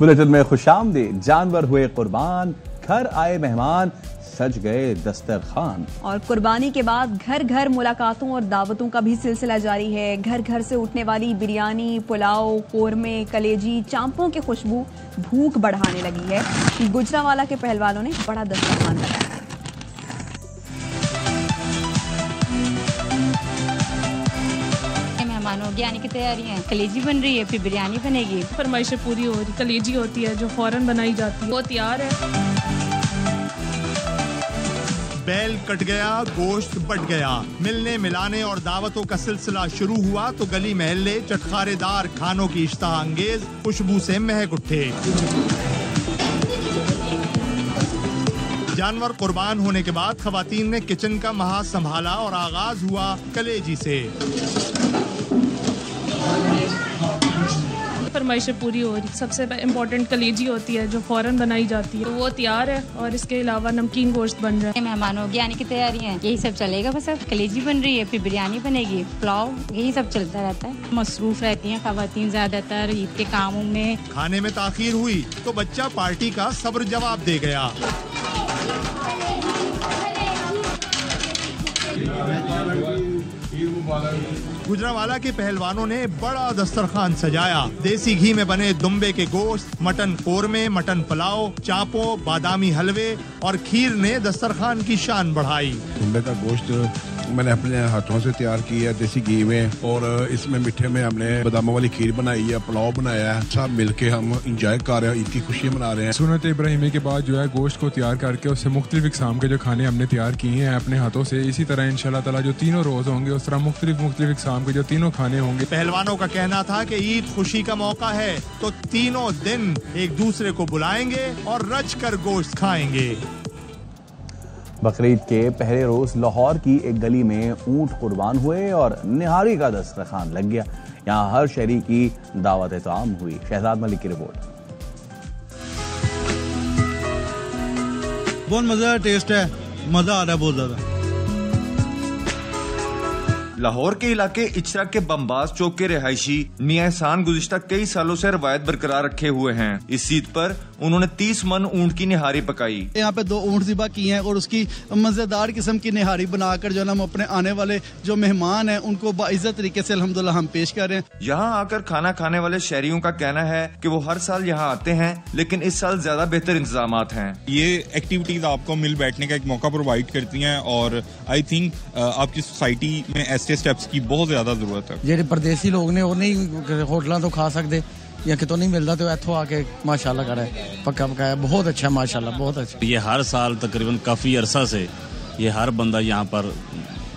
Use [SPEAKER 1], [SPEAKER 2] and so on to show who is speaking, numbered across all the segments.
[SPEAKER 1] Bulletin में खुशामदीद। जानवर हुए कुर्बान, घर आए मेहमान, सज गए दस्तरखान।
[SPEAKER 2] और कुर्बानी के बाद घर घर मुलाकातों और दावतों का भी सिलसिला जारी है। घर घर से उठने वाली बिरयानी, पुलाव, कोरमे, कलेजी, चांपों की खुशबू भूख बढ़ाने लगी है। गुजरावाला के पहलवानों ने बड़ा दस्तरखान लगाया।
[SPEAKER 3] मेहमानों की आने की तैयारी है। कलेजी बन रही है, फिर बिरयानी बनेगी।
[SPEAKER 4] फरमाइशें पूरी हो रही। कलेजी होती है जो फौरन बनाई जाती है, वो तैयार है।
[SPEAKER 5] बैल कट गया, गोश्त बट गया। मिलने मिलाने और दावतों का सिलसिला शुरू हुआ तो गली महल्ले चटखारेदार खानों की इश्तहा अंगेज खुशबू से महक उठे। जानवर कुर्बान होने के बाद खवातीन ने किचन का महा संभाला और आगाज हुआ कलेजी से।
[SPEAKER 4] फरमाइशें पूरी हो रही। सबसे इम्पोर्टेंट कलेजी होती है जो फौरन बनाई जाती है, तो वो तैयार है। और इसके अलावा नमकीन गोश्त बन रहा है।
[SPEAKER 3] मेहमानों की आने की तैयारी है, यही सब चलेगा। बस अब कलेजी बन रही है, फिर बिरयानी बनेगी, पुलाव, यही सब चलता रहता है। मसरूफ रहती हैं खवातीन ज्यादातर ईद के कामों में।
[SPEAKER 5] खाने में ताखीर हुई तो बच्चा पार्टी का सब्र जवाब दे गया। गुजरावाला के पहलवानों ने बड़ा दस्तरखान सजाया। देसी घी में बने दुम्बे के गोश्त, मटन कोरमे, मटन पुलाव, चापों, बादामी हलवे और खीर ने दस्तरखान की शान बढ़ाई।
[SPEAKER 6] दुम्बे का गोश्त मैंने अपने हाथों से तैयार किया है देसी घी में, और इसमें मीठे में हमने बादामों वाली खीर बनाई है, पुलाव बनाया है। सब मिलके हम इंजॉय कर रहे हैं, ईद की खुशियाँ मना रहे हैं।
[SPEAKER 7] सुन्नत इब्राहिमी के बाद जो है गोश्त को तैयार करके उससे मुख्तलिफ इक़साम के जो खाने हमने तैयार किए हैं अपने हाथों से, इसी तरह इंशाल्लाह ताला जो तीनों रोज होंगे उस तरह मुख्तलिफ इक़साम के जो तीनों खाने होंगे।
[SPEAKER 5] पहलवानों का कहना था कि ईद खुशी का मौका है तो तीनों दिन एक दूसरे को बुलाएंगे और रच कर गोश्त खाएंगे।
[SPEAKER 1] बकरीद के पहले रोज लाहौर की एक गली में ऊंट कुर्बान हुए और निहारी का दस्तरखान लग गया। यहाँ हर शहरी की दावत ताम हुई। शहजाद मलिक की रिपोर्ट।
[SPEAKER 8] बहुत मजा टेस्ट है, मजा आ रहा है बहुत ज्यादा।
[SPEAKER 9] लाहौर के इलाके इचरा के बमबाज चौक के रिहायशी मियां एहसान गुज़िश्ता कई सालों से रवायत बरकरार रखे हुए हैं। इस ईद पर उन्होंने 30 मन ऊंट की निहारी पकाई।
[SPEAKER 8] यहाँ पे 2 ऊंट ज़िबा किए हैं और उसकी मजेदार किस्म की निहारी बनाकर जो हम अपने आने वाले जो मेहमान हैं उनको बाइज्जत तरीके से अल्हम्दुलिल्लाह हम पेश कर रहे हैं।
[SPEAKER 9] यहाँ आकर खाना खाने वाले शहरियों का कहना है कि वो हर साल यहाँ आते हैं, लेकिन इस साल ज्यादा बेहतर इंतजामात हैं।
[SPEAKER 10] ये एक्टिविटीज आपको मिल बैठने का एक मौका प्रोवाइड करती हैं और आई थिंक आपकी सोसाइटी में ऐसे स्टेप्स की बहुत ज्यादा जरूरत है।
[SPEAKER 11] ਜਿਹੜੇ परदेसी लोग ने वो नहीं होटलों तो खा सकते या कितों नहीं मिलता, तो इत्थों आके माशाल्लाह करा पक्का पकाया बहुत अच्छा, माशाल्लाह बहुत अच्छा।
[SPEAKER 12] ये हर साल तकरीबन काफी अरसा से ये हर बंदा यहाँ पर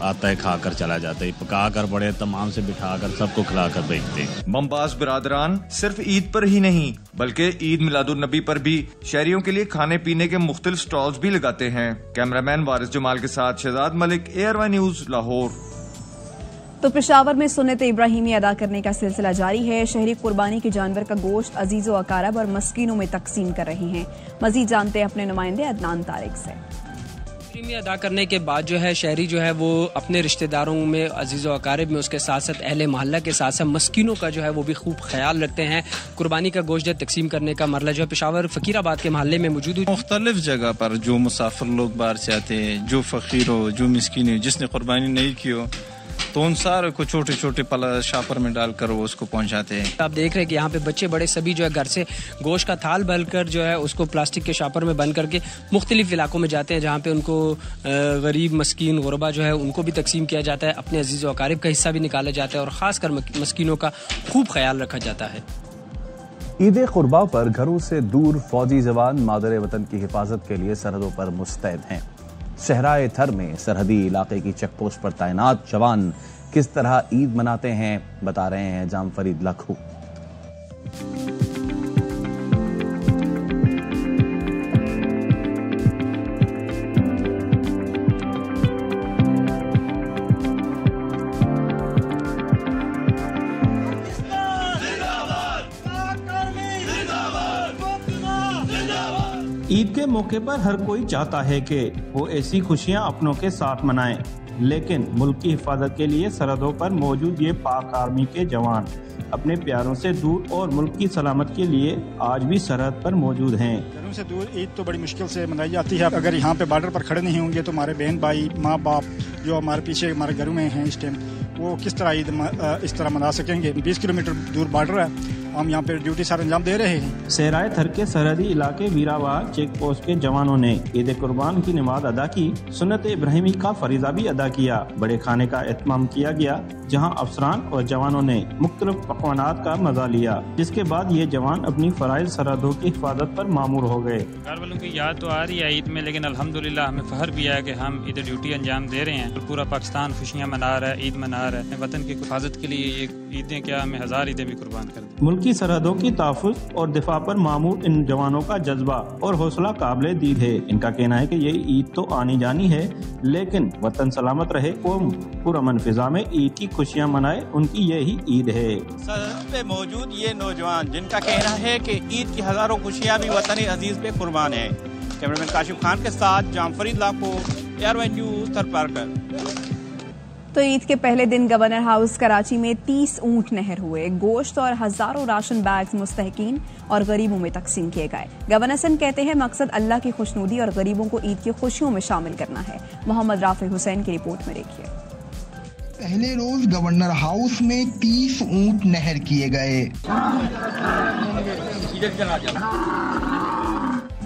[SPEAKER 12] आता है, खाकर चला जाता है, पका कर बड़े तमाम से बिठा कर सबको खिला कर बेचते हैं।
[SPEAKER 9] बमबाज बिरादरान सिर्फ ईद पर ही नहीं बल्कि ईद मिलादुन नबी पर भी शहरियों के लिए खाने पीने के मुख्तलिफ स्टॉल्स भी लगाते हैं। कैमरामैन वारिस जमाल के साथ शहजाद मलिक, ARY न्यूज लाहौर।
[SPEAKER 2] तो पेशावर में सुन्नत इब्राहिमी अदा करने का सिलसिला जारी है। शहरी कुर्बानी के जानवर का गोश्त अजीज़ो अकारब और मस्कीनों में तकसीम कर रहे हैं। मजीद जानते हैं अपने नुमाइंदे अदनान तारिक से।
[SPEAKER 13] अदा करने के बाद जो है शहरी जो है वो अपने रिश्तेदारों में, अजीज़ व अकारिब में, उसके साथ साथ अहले मोहल्ला के साथ साथ मस्कीनों का जो है वो भी खूब ख्याल रखते हैं। कुर्बानी का गोश्त तकसीम करने का मरला जो है पेशावर फकीराबाद के मोहल्ले में मौजूद है।
[SPEAKER 14] मुख्तलिफ जगह पर जो मुसाफिर लोग बाहर से आते हैं, जो फ़कीर हो, जो मिस्कीन हो, जिसने कुर्बानी नहीं की हो, तो उन सारे को छोटे छोटे शापर में डालकर वो उसको पहुंचाते हैं।
[SPEAKER 13] आप देख रहे हैं कि यहाँ पे बच्चे बड़े सभी जो है घर से गोश्त का थाल भरकर जो है उसको प्लास्टिक के शापर में बंद करके मुख्तलिफ इलाकों में जाते हैं जहाँ पे उनको गरीब मस्कीन गुरबा जो है उनको भी तकसीम किया जाता है। अपने अजीज़ व अकारिब का हिस्सा भी निकाला जाता है और ख़ासकर मस्कीनों का खूब ख्याल रखा जाता है।
[SPEAKER 1] ईद कुर्बा पर घरों से दूर फौजी जवान मादर वतन की हिफाजत के लिए सरहदों पर मुस्तैद हैं। सहराए थर में सरहदी इलाके की चेकपोस्ट पर तैनात जवान किस तरह ईद मनाते हैं, बता रहे हैं जाम फरीद लखू।
[SPEAKER 15] ईद के मौके पर हर कोई चाहता है कि वो ऐसी खुशियां अपनों के साथ मनाएं, लेकिन मुल्क की हिफाजत के लिए सरहदों पर मौजूद ये पाक आर्मी के जवान अपने प्यारों से दूर और मुल्क की सलामत के लिए आज भी सरहद पर मौजूद हैं।
[SPEAKER 16] घरों से दूर ईद तो बड़ी मुश्किल से मनाई जाती है। अगर यहाँ पे बॉर्डर पर खड़े नहीं होंगे तो हमारे बहन भाई माँ बाप जो हमारे पीछे हमारे घरों में हैं इस टाइम, वो किस तरह ईद इस तरह मना सकेंगे। 20 किलोमीटर दूर बॉर्डर है, हम यहाँ पे ड्यूटी सारा अंजाम दे रहे हैं।
[SPEAKER 15] सहराए थर के सरहदी इलाके वीरावार चेक पोस्ट के जवानों ने ईद कुर्बान की नमाज अदा की, सुन्नत इब्राहिमी का फरीजा भी अदा किया। बड़े खाने का एहतमाम किया गया जहां अफसरान और जवानों ने मुख्तलिफ पकवानात का मजा लिया, जिसके बाद ये जवान अपनी फराइज सरहदों की हिफाजत पर मामूर हो गए।
[SPEAKER 17] घर वालों की याद तो आ रही है ईद में, लेकिन अल्हम्दुलिल्लाह हमें फख्र भी है कि हम इधर ड्यूटी अंजाम दे रहे हैं। तो पूरा पाकिस्तान खुशियाँ मना रहा है, ईद मना रहा है। वतन की हिफाजत के लिए ये ईदें क्या, हमें 1000 ईदें भी कुर्बान कर दी।
[SPEAKER 15] मुल्की सरहदों की तहफ़्फ़ुज़ और दिफा पर मामूर इन जवानों का जज्बा और हौसला काबिले दीद है। इनका कहना है कि ये ईद तो आनी जानी है, लेकिन वतन सलामत रहे, कौम पुरअमन फिजा में ईद की खुशियाँ मनाए, उनकी यही ईद है।
[SPEAKER 18] सरहद पे मौजूद ये नौजवान जिनका कहना है कि ईद की हजारों खुशियाँ भी वतन अजीज पे कुर्बान है। कैमरामैन काशिफ खान के साथ जामफरीद लाखो, ARY न्यूज़ थरपारकर।
[SPEAKER 2] तो ईद के पहले दिन गवर्नर हाउस कराची में 30 ऊंट नहर हुए। गोश्त और हजारों राशन बैग्स मुस्तहकीन और गरीबों में तकसीम किए गए। गवर्नर सिंध कहते हैं मकसद अल्लाह की खुशनुदी और गरीबों को ईद की खुशियों में शामिल करना है। मोहम्मद राफी हुसैन की रिपोर्ट में देखिए।
[SPEAKER 19] पहले रोज गवर्नर हाउस में 30 ऊंट नहर किए गए।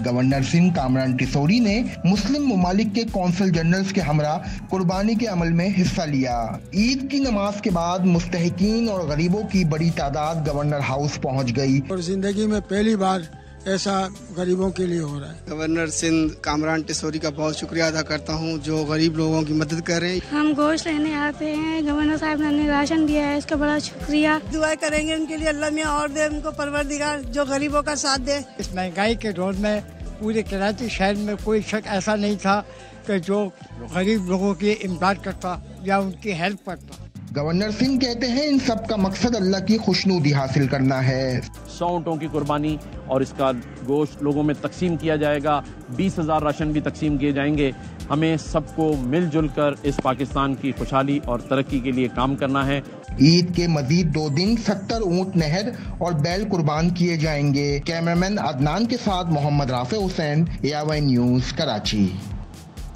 [SPEAKER 19] गवर्नर सिंह कामरान टिसोरी ने मुस्लिम ममालिक के कौंसल जनरल्स के हमरा कुर्बानी के अमल में हिस्सा लिया। ईद की नमाज के बाद मुस्तहकीन और गरीबों की बड़ी तादाद गवर्नर हाउस पहुंच गई
[SPEAKER 20] और जिंदगी में पहली बार ऐसा गरीबों के लिए हो रहा है।
[SPEAKER 21] गवर्नर सिंध कामरान टिसोरी का बहुत शुक्रिया अदा करता हूं जो गरीब लोगों की मदद कर रहे हैं।
[SPEAKER 22] हम गोश्त लेने आते हैं, गवर्नर साहब ने हमें राशन दिया है, इसका बड़ा शुक्रिया।
[SPEAKER 23] दुआ करेंगे उनके लिए, अल्लाह मियां और दे उनको परवरदिगार जो गरीबों का साथ दे।
[SPEAKER 20] इस महंगाई के दौर में पूरे कराची शहर में कोई शख्स ऐसा नहीं था कि जो गरीब लोगों की इमदाद करता या उनकी हेल्प करता।
[SPEAKER 19] गवर्नर सिंह कहते हैं इन सब का मकसद अल्लाह की खुशनुदी हासिल करना है।
[SPEAKER 24] 100 ऊँटों की कुर्बानी और इसका गोश्त लोगों में तकसीम किया जाएगा। 20,000 राशन भी तकसीम किए जाएंगे। हमें सबको मिलजुल कर इस पाकिस्तान की खुशहाली और तरक्की के लिए काम करना है।
[SPEAKER 19] ईद के मजीद 2 दिन 70 ऊँट नहर और बैल कुर्बान किए जाएंगे। कैमरामैन अदनान के साथ मोहम्मद राफे हुसैन, ARY न्यूज़ कराची।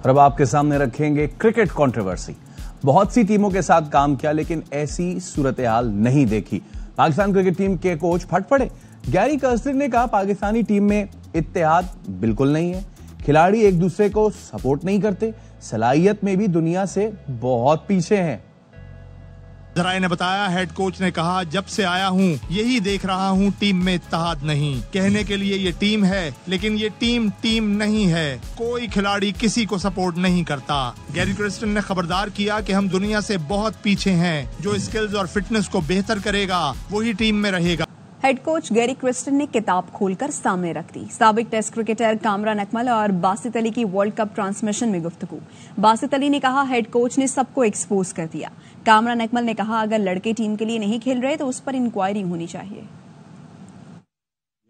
[SPEAKER 1] अब आपके सामने रखेंगे क्रिकेट कंट्रोवर्सी। बहुत सी टीमों के साथ काम किया लेकिन ऐसी सूरत हाल नहीं देखी। पाकिस्तान क्रिकेट टीम के कोच फट पड़े। गैरी कर्स्टन ने कहा पाकिस्तानी टीम में इत्तेहाद बिल्कुल नहीं है, खिलाड़ी एक दूसरे को सपोर्ट नहीं करते, सलाहियत में भी दुनिया से बहुत पीछे हैं।
[SPEAKER 5] जराए ने बताया, हेड कोच ने कहा जब से आया हूं यही देख रहा हूं, टीम में इत्तेहाद नहीं। कहने के लिए ये टीम है लेकिन ये टीम नहीं है। कोई खिलाड़ी किसी को सपोर्ट नहीं करता। गैरी कर्स्टन ने खबरदार किया कि हम दुनिया से बहुत पीछे हैं। जो स्किल्स और फिटनेस को बेहतर करेगा वही टीम में रहेगा।
[SPEAKER 2] हेड कोच गैरी क्रिस्टन ने किताब खोलकर सामने रख दी। साबिक टेस्ट क्रिकेटर कामरान अकमल और बासित अली की वर्ल्ड कप ट्रांसमिशन में गुफ्तगू। बासित अली ने कहा हेड कोच ने सबको एक्सपोज कर दिया। कामरान अकमल ने कहा अगर लड़के टीम के लिए नहीं खेल रहे तो उस पर इंक्वायरी होनी चाहिए।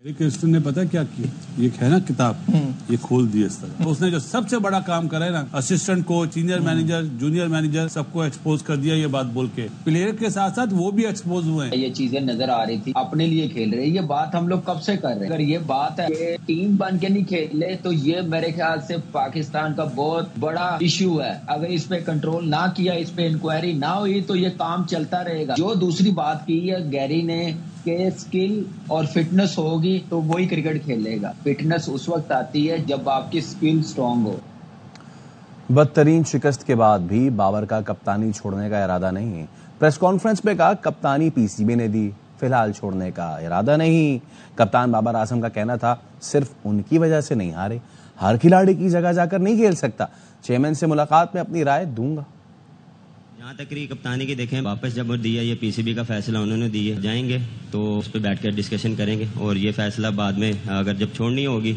[SPEAKER 25] क्रिस्टन ने पता क्या किया, ये है ना किताब, ये खोल दी इस तरह। उसने जो सबसे बड़ा काम करा है ना, assistant coach, senior manager, junior manager सबको एक्सपोज कर दिया ये बात बोल के। प्लेयर के साथ साथ वो भी एक्सपोज हुए हैं।
[SPEAKER 26] ये चीजें नजर आ रही थी, अपने लिए खेल रहे, ये बात हम लोग कब से कर रहे हैं। अगर ये बात है कि टीम बन के नहीं खेले तो ये मेरे ख्याल से पाकिस्तान का बहुत बड़ा इश्यू है। अगर इस पे कंट्रोल ना किया, इस पे इंक्वायरी ना हुई तो ये काम चलता रहेगा। जो दूसरी बात की है गैरी ने के स्किल और फिटनेस होगी तो वही क्रिकेट खेलेगा। फिटनेस उस वक्त आती है जब आपकी स्किल स्ट्रांग हो।
[SPEAKER 1] बदतरीन शिकस्त के बाद भी बाबर का कप्तानी छोड़ने का इरादा नहीं। प्रेस कॉन्फ्रेंस में कहा कप्तानी PCB ने दी, फिलहाल छोड़ने का इरादा नहीं। कप्तान बाबर आजम का कहना था सिर्फ उनकी वजह से नहीं हारे, हर खिलाड़ी की जगह जाकर नहीं खेल सकता। चेयरमैन से मुलाकात में अपनी राय दूंगा।
[SPEAKER 27] यहाँ तक कप्तानी की देखें, वापस जब दिया ये PCB का फैसला उन्होंने दिया, जाएंगे तो उस पर बैठ कर डिस्कशन करेंगे और ये फैसला बाद में अगर जब छोड़नी होगी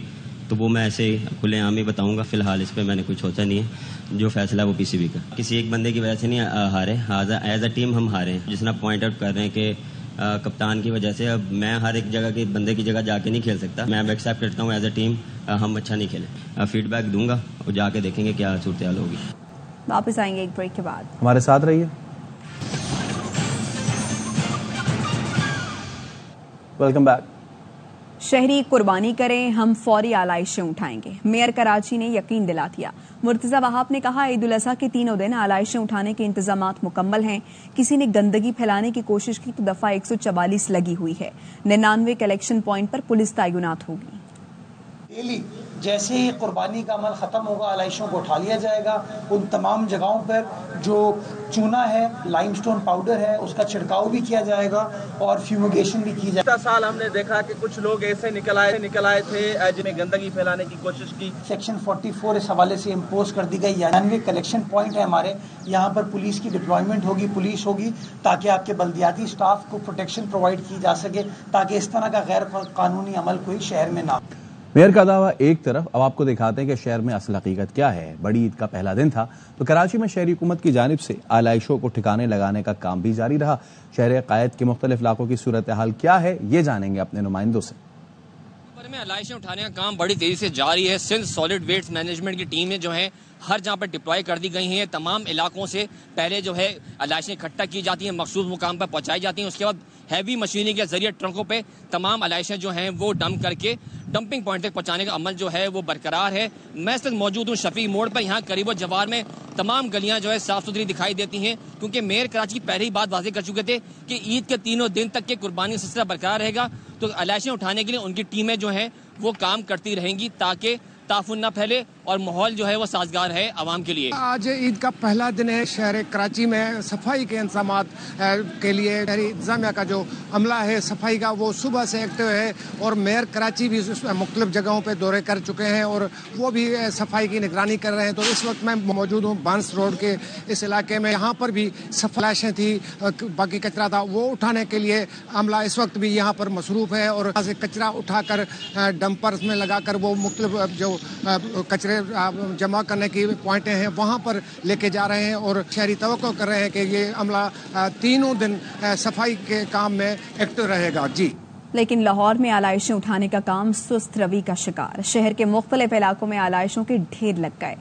[SPEAKER 27] तो वो मैं ऐसे खुलेआम ही बताऊंगा। फिलहाल इस पर मैंने कुछ सोचा नहीं है। जो फैसला वो PCB का, किसी एक बंदे की वजह से नहीं हारे, एज अ टीम हम हारे हैं। जिसना पॉइंट आउट कर रहे हैं कि कप्तान की वजह से अब मैं हर एक जगह के बंदे की जगह जाके नहीं खेल सकता। मैं एक्सेप्ट करता हूँ एज अ टीम हम अच्छा नहीं खेले। फीडबैक दूंगा और जाके देखेंगे क्या सूरत हाल होगी।
[SPEAKER 2] वापस आएंगे एक ब्रेक के बाद।
[SPEAKER 1] हमारे साथ रहिए। Welcome back.
[SPEAKER 2] शहरी कुर्बानी करें, हम फौरी आलाइशें उठाएंगे, मेयर कराची ने यकीन दिला दिया। मुर्तजा वहाब ने कहा, ईद उल अज़हा के तीनों दिन आलाइशें उठाने के इंतजामात मुकम्मल हैं। किसी ने गंदगी फैलाने की कोशिश की तो दफा 144 लगी हुई है। 99 कलेक्शन पॉइंट पर पुलिस तैनात होगी।
[SPEAKER 3] डेली जैसे ही कुर्बानी का अमल ख़त्म होगा, आलाइशों को उठा लिया जाएगा। उन तमाम जगहों पर जो चूना है, लाइमस्टोन पाउडर है, उसका छिड़काव भी किया जाएगा और फ्यूमिगेशन भी की जाएगी।
[SPEAKER 4] साल हमने देखा कि कुछ लोग ऐसे निकल आए थे जिन्हें गंदगी फैलाने की कोशिश की।
[SPEAKER 3] सेक्शन 44 इस हवाले से इम्पोज कर दी गई। 99 कलेक्शन पॉइंट है हमारे यहाँ पर। पुलिस की डिप्लॉयमेंट होगी, पुलिस होगी, ताकि आपके बल्दियाती स्टाफ को प्रोटेक्शन प्रोवाइड की जा सके, ताकि इस तरह का गैर कानूनी अमल कोई शहर में ना।
[SPEAKER 1] मेयर का दावा एक तरफ, अब आपको दिखाते हैं कि शहर में असल हकीकत क्या है। बड़ी ईद का पहला दिन था तो कराची में शहरी हुकूमत की जानिब से आलाइशों को ठिकाने लगाने का काम भी जारी रहा। शहर कायद के मुख्तलिफ इलाकों की सूरत हाल क्या है, ये जानेंगे अपने नुमाइंदों से।
[SPEAKER 6] में आलाइशें उठाने का काम बड़ी तेजी से जारी है। सिंध सॉलिड वेस्ट मैनेजमेंट की टीमें जो है हर जहां पर डिप्लॉय कर दी गई हैं। तमाम इलाकों से पहले जो है आलाइशें इकट्ठा की जाती हैं, मखसूस मुकाम पर पहुंचाई जाती हैं। उसके बाद हैवी मशीनरी के जरिए ट्रकों पे तमाम आलाइशें जो हैं वो डंप करके डंपिंग पॉइंट तक पहुंचाने का अमल जो है वो बरकरार है। मैं इस वक्त मौजूद हूँ शफी मोड़ पर। यहाँ करीब जवार में तमाम गलियां जो है साफ सुथरी दिखाई देती हैं, क्योंकि मेयर कराची पहले ही बात वाज़ेह कर चुके थे कि ईद के तीनों दिन तक के कुर्बानी सिलसिला बरकरार रहेगा। तो आलाइशें उठाने के लिए उनकी टीमें जो हैं वो काम करती रहेंगी ताकि ताफुन न फैले और माहौल जो है वो साजगार है आवाम के लिए।
[SPEAKER 7] आज ईद का पहला दिन है। शहर कराची में सफाई के इंतजामात के लिए शहरी इंतजामिया का जो अमला है सफाई का, वो सुबह से एक्टिव है और मेयर कराची भी मुख्तलिफ जगहों पे दौरे कर चुके हैं और वो भी सफाई की निगरानी कर रहे हैं। तो इस वक्त मैं मौजूद हूँ बांस रोड के इस इलाके में। यहाँ पर भी सफाइशें थी, बाकी कचरा था, वो उठाने के लिए अमला इस वक्त भी यहाँ पर मसरूफ है और यहाँ से कचरा उठाकर डंपर्स में लगाकर वो मुख्तलिफ जो कचरे जमा करने की पॉइंटें हैं वहाँ पर लेके जा रहे हैं और शहरी तवक्को कर रहे हैं कि ये अमला तीनों दिन सफाई के काम में एक्टिव रहेगा। जी,
[SPEAKER 2] लेकिन लाहौर में आलाइशें उठाने का काम सुस्त रवि का शिकार। शहर के मुख्तलिफ इलाकों में आलाइशों के ढेर लग गए।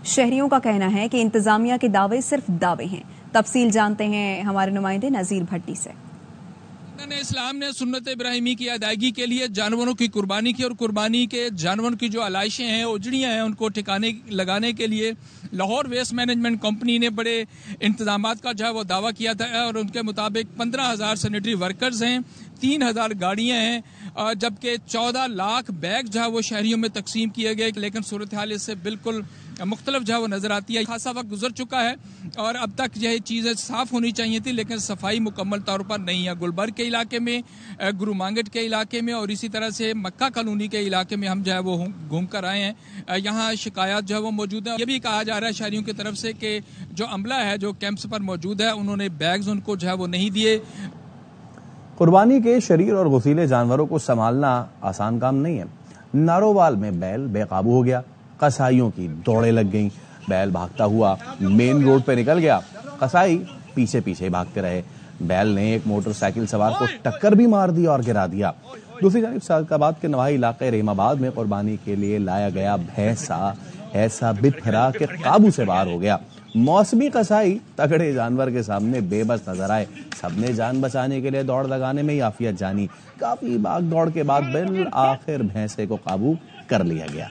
[SPEAKER 2] शहरियों का कहना है कि इंतजामिया के दावे सिर्फ दावे हैं। तफसील जानते हैं हमारे नुमाइंदे नजीर भट्टी से।
[SPEAKER 8] इस्लाम ने सुन्नत इब्राहिमी की अदायगी के लिए जानवरों की कुर्बानी की और कुर्बानी के जानवरों की जो आलाइशें हैं, उजड़ियाँ हैं, उनको ठिकाने लगाने के लिए लाहौर वेस्ट मैनेजमेंट कंपनी ने बड़े इंतजामात का जो है वो दावा किया था और उनके मुताबिक 15,000 सैनिटरी वर्कर्स हैं, 3,000 गाड़ियाँ हैं, जबकि 14 लाख बैग जो है वो शहरियों में तकसीम किए गए। लेकिन सूरत हाल इससे बिल्कुल मुख्तलिफ जो है वो नजर आती है। खासा वक्त गुजर चुका है और अब तक यह चीज़ें साफ होनी चाहिए थी, लेकिन सफाई मुकम्मल तौर पर नहीं है। गुलबर्ग के इलाके में, गुरु मांगट के इलाके में और इसी तरह से मक्का कॉलोनी के इलाके में हम जो है वो घूम कर आए हैं। यहाँ शिकायत जो है वो मौजूद है। ये भी कहा जा रहा है शहरियों की तरफ से कि जो अमला है जो कैंप्स पर मौजूद है उन्होंने बैग्स उनको जो है वो नहीं दिए।
[SPEAKER 1] कुर्बानी के शरीर और गुसीले जानवरों को संभालना आसान काम नहीं है। नारोवाल में बैल बेकाबू हो गया, कसाईयों की दौड़ें लग गईं। बैल भागता हुआ मेन रोड पे निकल गया, कसाई पीछे पीछे भागते रहे। बैल ने एक मोटरसाइकिल सवार को टक्कर भी मार दी और गिरा दिया। दूसरी जानिब सादकाबाद के नवाही इलाके रहीमाबाद में कुर्बानी के लिए लाया गया भैंसा ऐसा बिथरा के काबू से बाहर हो गया। मौसमी कसाई तगड़े जानवर के सामने बेबस नजर आए। सबने जान बचाने के लिए दौड़ लगाने में ही आफियत जानी। काफी भाग दौड़ के बाद बिल आखिर भैंसे को काबू कर लिया गया।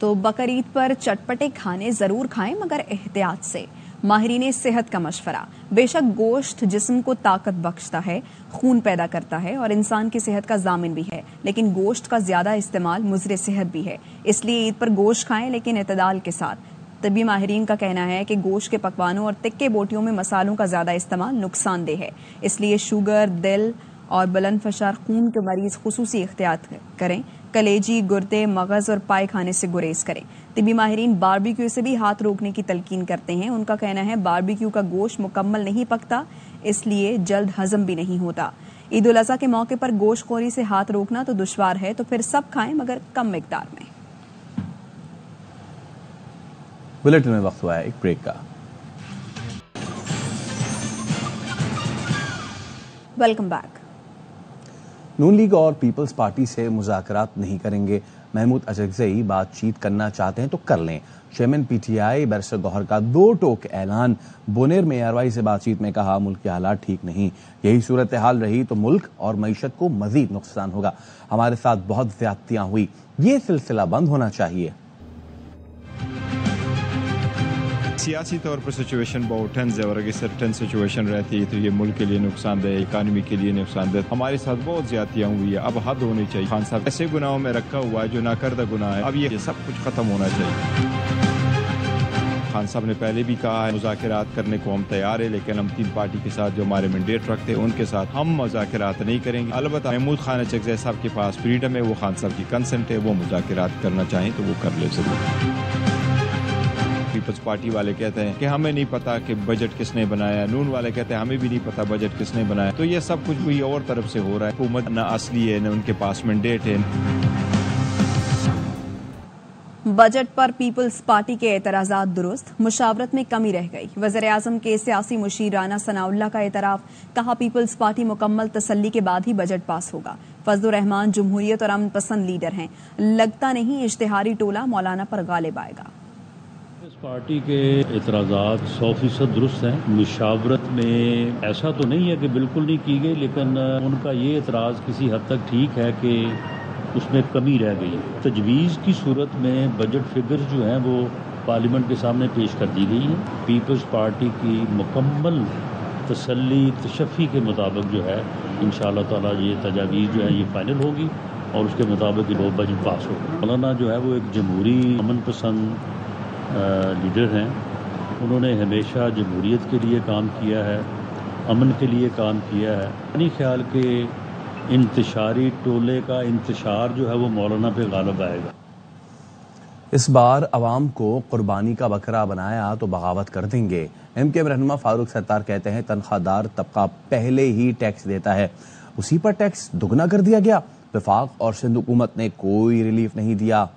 [SPEAKER 2] तो बकरीद पर चटपटे खाने जरूर खाएं, मगर एहतियात से। माहिरीन सेहत का मशवरा। बेशक गोश्त जिस्म को ताकत बख्शता है, खून पैदा करता है और इंसान की सेहत का जामिन भी है, लेकिन गोश्त का ज्यादा इस्तेमाल मुज़र सेहत भी है। इसलिए ईद पर गोश्त खाएं, लेकिन एतदाल के साथ। तबी माहिरीन का कहना है कि गोश्त के पकवानों और तिक्के बोटियों में मसालों का ज्यादा इस्तेमाल नुकसानदेह है। इसलिए शुगर, दिल और बुलंद फशार खून के मरीज खुसूसी एहतियात करें। कलेजी, गुर्दे, मगज और पाए खाने से गुरेज करें। तिबी माहिरीन बारबेक्यू से भी हाथ रोकने की तलकीन करते हैं। उनका कहना है बारबेक्यू का गोश्त मुकम्मल नहीं पकता, इसलिए जल्द हजम भी नहीं होता। ईद उल अज़हा के मौके पर गोश्तखोरी से हाथ रोकना तो दुश्वार है, तो फिर सब खाएं, मगर कम मिकदार में।
[SPEAKER 1] बुलेटिन में वक्त हुआ है एक ब्रेक का।
[SPEAKER 2] Welcome back.
[SPEAKER 1] नून लीग और पीपल्स पार्टी से मुज़ाकरात नहीं करेंगे। महमूद अजगज़ई बातचीत करना चाहते हैं तो कर लें। चेयरमैन पीटीआई बैरिस्टर गौहर का 2 टोक ऐलान। बोनेर में ARY से बातचीत में कहा, मुल्क के हालात ठीक नहीं, यही सूरत हाल रही तो मुल्क और मईशत को मजीद नुकसान होगा। हमारे साथ बहुत ज्यादतियां हुई, ये सिलसिला बंद होना चाहिए।
[SPEAKER 9] सियासी तौर पर सिचुएशन बहुत टेंस है और अगर सर्टन सिचुएशन रहती है तो ये मुल्क के लिए नुकसानदेह, इकानमी के लिए नुकसानदेह। हमारे साथ बहुत ज्यादतियां हुई है, अब हद होनी चाहिए। खान साहब ऐसे गुनाहों में रखा हुआ है जो नाकर्दा गुनाह है, अब ये सब कुछ खत्म होना चाहिए। खान साहब ने पहले भी कहा है मुज़ाकरात करने को हम तैयार है, लेकिन हम 3 पार्टी के साथ जो हमारे मैंडेट रखते हैं उनके साथ हम मुज़ाकरात नहीं करेंगे। अलबत्ता महमूद खान अचकज़ई साहब के पास फ्रीडम है, वो खान साहब की कंसेंट है, वो मुज़ाकरात करना चाहें तो वो कर ले जरूर। पीपल्स पार्टी वाले कहते हैं कि हमें नहीं पता कि बजट किसने बनाया, नून वाले कहते हैं हमें भी नहीं पता बजट किसने बनाया। तो ये सब कुछ कोई और तरफ से हो रहा है। हुकूमत न असली है, न उनके पास मैंडेट है।
[SPEAKER 2] बजट पर पीपल्स पार्टी के एतराज़ात दुरुस्त, मुशावरत में कमी रह गई। वज़ीर-ए-आज़म के सियासी मुशीर राना सनाउल्लाह का एतराफ़, कहा पीपल्स पार्टी मुकम्मल तसल्ली के बाद ही बजट पास होगा। फजलुर रहमान जमहूरियत और अमन पसंद लीडर हैं, लगता नहीं इश्तिहारी टोला मौलाना पर गालिब आएगा।
[SPEAKER 10] पार्टी के एतराज़ात 100% दुरुस्त हैं। मुशावरत में ऐसा तो नहीं है कि बिल्कुल नहीं की गई, लेकिन उनका ये एतराज़ किसी हद तक ठीक है कि उसमें कमी रह गई। तजवीज़ की सूरत में बजट फिगर्स जो हैं वो पार्लियामेंट के सामने पेश कर दी गई हैं। पीपल्स पार्टी की मुकम्मल तसल्ली तशफ़ी के मुताबिक जो है इंशाअल्लाह ताला ये तजावीज़ जो है ये फाइनल होगी और उसके मुताबिक ये बजट पास होगा। मौलाना जो है वो एक जमहूरी अमन पसंद लीडर हैं। उन्होंने हमेशा जमहूरियत के लिए काम किया है, अमन के लिए काम किया है। नहीं ख्याल के इंतशारी टोले का इंतशार जो है वो मौलाना पे गालिब आएगा।
[SPEAKER 1] इस बार अवाम को कुर्बानी का बकरा बनाया तो बगावत कर देंगे। MKM रहनुमा फारूक सत्तार कहते हैं तनख्वाहदार तबका पहले ही टैक्स देता है, उसी पर टैक्स दुगना कर दिया गया। वफाक और सिंध हुकूमत ने कोई रिलीफ नहीं दिया।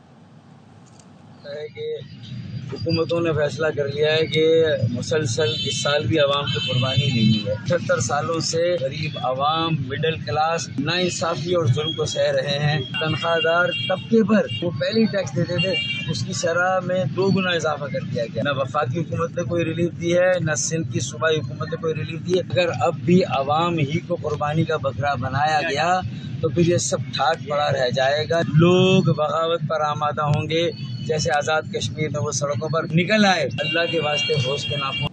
[SPEAKER 11] हुकूमतों ने फैसला कर लिया है कि मुसलसल इस साल भी आवाम की कुर्बानी नहीं है। 78 सालों से गरीब आवाम, मिडिल क्लास नाइंसाफी और जुल्म को सह रहे हैं। तनख्वाहदार तबके पर वो पहले ही टैक्स देते थे, उसकी शरह में 2 गुना इजाफा कर दिया गया। न वफाकी हुकूमत ने कोई रिलीफ दी है, न सिंध की सूबाई हुकूमत ने कोई रिलीफ दी है। अगर अब भी आवाम ही को कुर्बानी का बकरा बनाया गया तो फिर ये सब ठाट पड़ा रह जाएगा। लोग बगावत पर आमादा होंगे, जैसे आज़ाद कश्मीर में वो सड़कों पर निकल आए। अल्लाह के वास्ते होश के नाखून।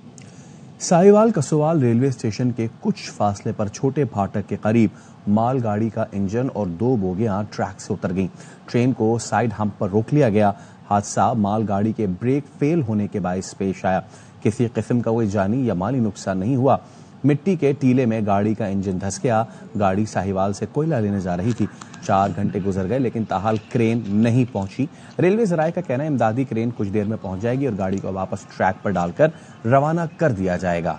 [SPEAKER 1] साहिवाल कसोवाल रेलवे स्टेशन के कुछ फासले पर छोटे फाटक के करीब मालगाड़ी का इंजन और 2 बोगियां ट्रैक से उतर गईं। ट्रेन को साइड हम्प पर रोक लिया गया। हादसा मालगाड़ी के ब्रेक फेल होने के बायस पेश आया। किसी किस्म का कोई जानी या माली नुकसान नहीं हुआ। मिट्टी के टीले में गाड़ी का इंजन धंस गया। गाड़ी साहिवाल से कोयला लेने जा रही थी। 4 घंटे गुजर गए लेकिन ताहाल क्रेन नहीं पहुंची। रेलवे ज़राए का कहना है इमदादी क्रेन कुछ देर में पहुंच जाएगी और गाड़ी को वापस ट्रैक पर डालकर रवाना कर दिया जाएगा।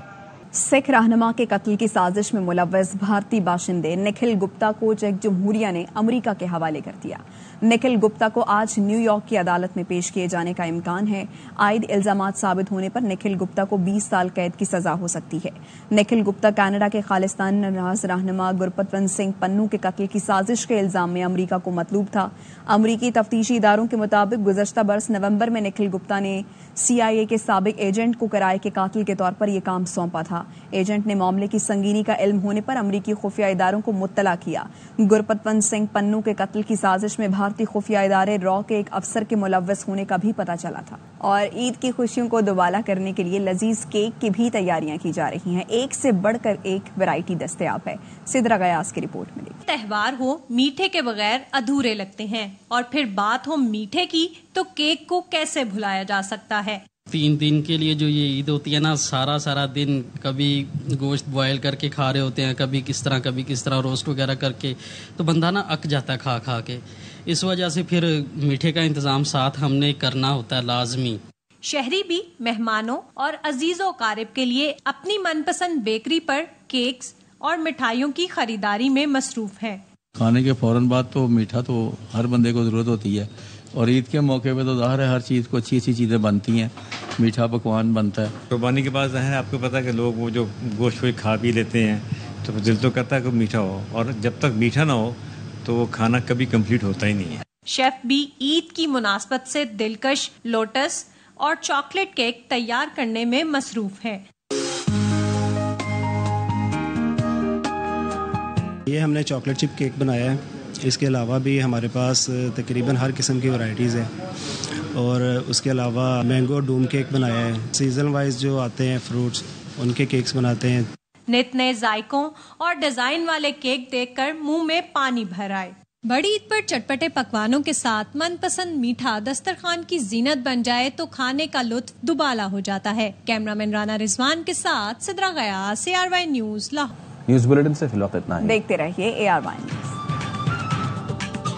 [SPEAKER 2] सिख रहनुमा के कत्ल की साजिश में मुलव्वस भारतीय बाशिंदे निखिल गुप्ता को चेक जमहूरिया ने अमेरिका के हवाले कर दिया। निखिल गुप्ता को आज न्यूयॉर्क की अदालत में पेश किए जाने का इम्कान है। आयद इल्जामात साबित होने पर निखिल गुप्ता को 20 साल कैद की सजा हो सकती है। निखिल गुप्ता कनाडा के खालिस्तान नवाज रहनुमा गुरपतवंत सिंह पन्नू के कत्ल की साजिश के इल्जाम में अमेरिका को मतलूब था। अमरीकी तफ्तीशी इदारों के मुताबिक गुज़श्ता बरस नवंबर में निखिल गुप्ता ने CIA के साबिक एजेंट को किराए के कातिल के तौर पर यह काम सौंपा था। एजेंट ने मामले की संगीनी का इल्म होने पर अमरीकी खुफिया इदारों को मुत्तला किया। गुरपतवंत सिंह पन्नू के कत्ल की साजिश में भारतीय खुफिया इदारे रॉ के एक अफसर के मुलव्वस होने का भी पता चला था। और ईद की खुशियों को दुबाला करने के लिए लजीज केक की भी तैयारियां की जा रही हैं। एक से बढ़कर एक वैरायटी दस्तयाब है। सिद्रा गयास की रिपोर्ट मिली।
[SPEAKER 12] त्योहार हो मीठे के बगैर अधूरे लगते हैं और फिर बात हो मीठे की तो केक को कैसे भुलाया जा सकता है।
[SPEAKER 13] 3 दिन के लिए जो ये ईद होती है ना, सारा दिन कभी गोश्त बॉयल करके खा रहे होते हैं, कभी किस तरह रोस्ट वगैरह करके, तो बंदा ना अक जाता है खा के। इस वजह से फिर मीठे का इंतजाम साथ हमने करना होता है लाजमी।
[SPEAKER 12] शहरी भी मेहमानों और अजीजों कारिब के लिए अपनी मनपसंद बेकरी पर केक्स और मिठाइयों की खरीदारी में मसरूफ है।
[SPEAKER 14] खाने के फौरन बाद तो मीठा तो हर बंदे को जरूरत होती है और ईद के मौके पे तो ज़ाहिर है हर चीज़ को अच्छी चीज़ें बनती हैं, मीठा पकवान बनता है।
[SPEAKER 16] कुर्बानी के बाद ज़ाहिर है आपको पता है कि लोग वो जो गोश्त कोई खा पी लेते हैं तो दिल तो करता है कि मीठा हो, और जब तक मीठा ना हो तो वो खाना कभी कंप्लीट होता ही नहीं है।
[SPEAKER 12] शेफ भी ईद की मुनासबत से दिलकश लोटस और चॉकलेट केक तैयार करने में मसरूफ है।
[SPEAKER 15] ये हमने चॉकलेट चिप केक बनाया है। इसके अलावा भी हमारे पास तकरीबन हर किस्म की वैरायटीज़ हैं और उसके अलावा मैंगो डूम केक बनाया है। सीजन वाइज जो आते हैं फ्रूट्स उनके केक्स बनाते हैं।
[SPEAKER 12] नित नए जायकों और डिजाइन वाले केक देखकर मुंह में पानी भर आए। बड़ी ईद पर चटपटे पकवानों के साथ मनपसंद मीठा दस्तरखान की जीनत बन जाए तो खाने का लुत्फ दुबाला हो जाता है। कैमरामैन राना रिजवान के साथ Sidra Ghayas, ARY news Lahore.
[SPEAKER 1] News bulletin से फिलहाल इतना ही।
[SPEAKER 2] देखते रहिए ARY न्यूज।